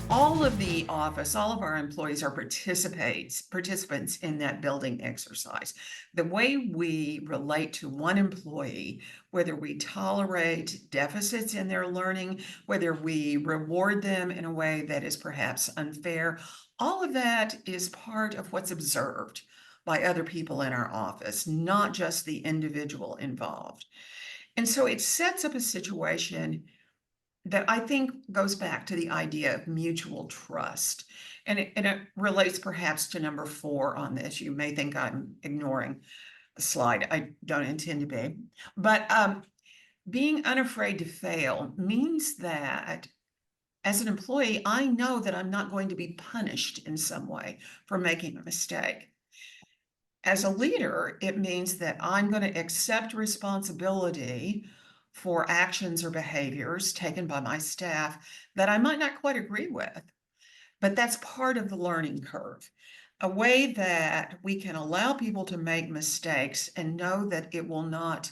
All of the office, all of our employees are participants in that building exercise. The way we relate to one employee, whether we tolerate deficits in their learning, whether we reward them in a way that is perhaps unfair, all of that is part of what's observed by other people in our office, not just the individual involved. And so it sets up a situation that I think goes back to the idea of mutual trust. And it relates perhaps to number 4 on this. You may think I'm ignoring a slide. I don't intend to be. But being unafraid to fail means that as an employee, I know that I'm not going to be punished in some way for making a mistake. As a leader, it means that I'm going to accept responsibility for actions or behaviors taken by my staff that I might not quite agree with, but that's part of the learning curve. A way that we can allow people to make mistakes and know that it will not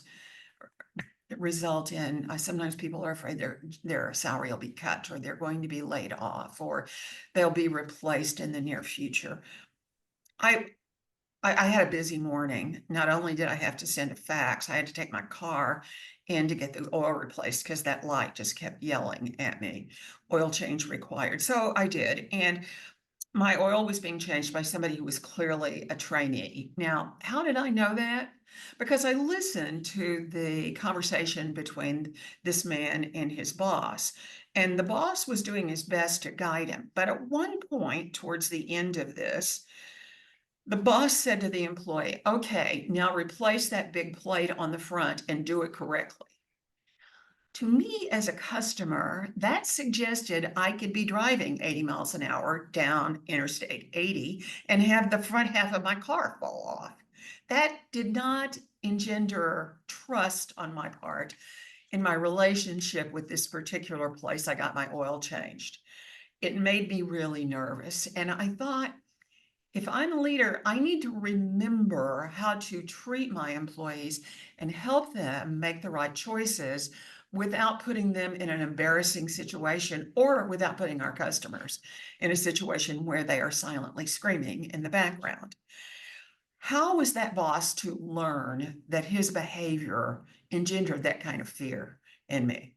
result in, sometimes people are afraid their salary will be cut, or they're going to be laid off, or they'll be replaced in the near future. I had a busy morning. Not only did I have to send a fax, I had to take my car in to get the oil replaced because that light just kept yelling at me. Oil change required. So I did. And my oil was being changed by somebody who was clearly a trainee. Now, how did I know that? Because I listened to the conversation between this man and his boss. And the boss was doing his best to guide him. But at one point, towards the end of this, the boss said to the employee, "Okay, now replace that big plate on the front and do it correctly." To me, as a customer, that suggested I could be driving 80 miles an hour down Interstate 80 and have the front half of my car fall off. That did not engender trust on my part in my relationship with this particular place I got my oil changed. It made me really nervous. And I thought, if I'm a leader, I need to remember how to treat my employees and help them make the right choices without putting them in an embarrassing situation, or without putting our customers in a situation where they are silently screaming in the background. How was that boss to learn that his behavior engendered that kind of fear in me?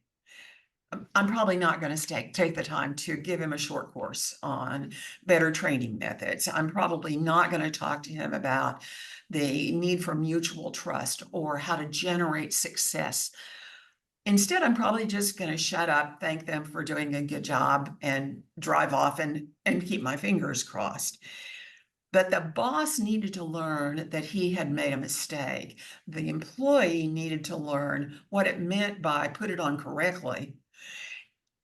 I'm probably not going to take the time to give him a short course on better training methods. I'm probably not going to talk to him about the need for mutual trust or how to generate success. Instead, I'm probably just going to shut up, thank them for doing a good job, and drive off and keep my fingers crossed. But the boss needed to learn that he had made a mistake. The employee needed to learn what it meant by put it on correctly.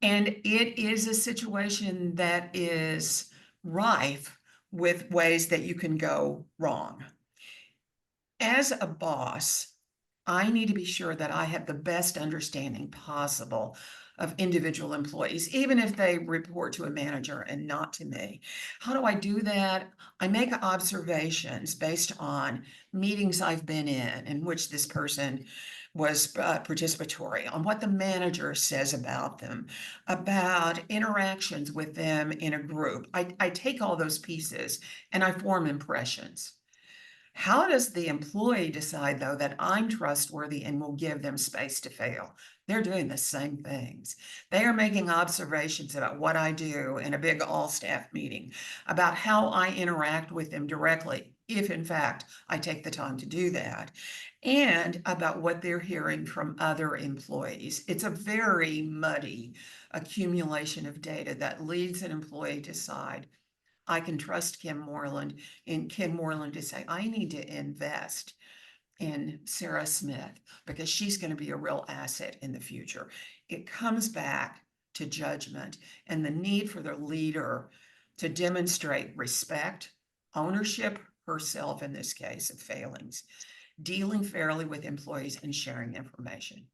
And it is a situation that is rife with ways that you can go wrong. As a boss, I need to be sure that I have the best understanding possible of individual employees, even if they report to a manager and not to me. How do I do that? I make observations based on meetings I've been in which this person was participatory, on what the manager says about them, about interactions with them in a group. I take all those pieces and I form impressions. How does the employee decide, though, that I'm trustworthy and will give them space to fail? They're doing the same things. They are making observations about what I do in a big all-staff meeting, about how I interact with them directly, if in fact I take the time to do that, and about what they're hearing from other employees. It's a very muddy accumulation of data that leads an employee to decide, I can trust Kim Moreland, and Kim Moreland to say, I need to invest in Sarah Smith because she's going to be a real asset in the future. It comes back to judgment and the need for the leader to demonstrate respect, ownership herself in this case of failings, dealing fairly with employees, and sharing information.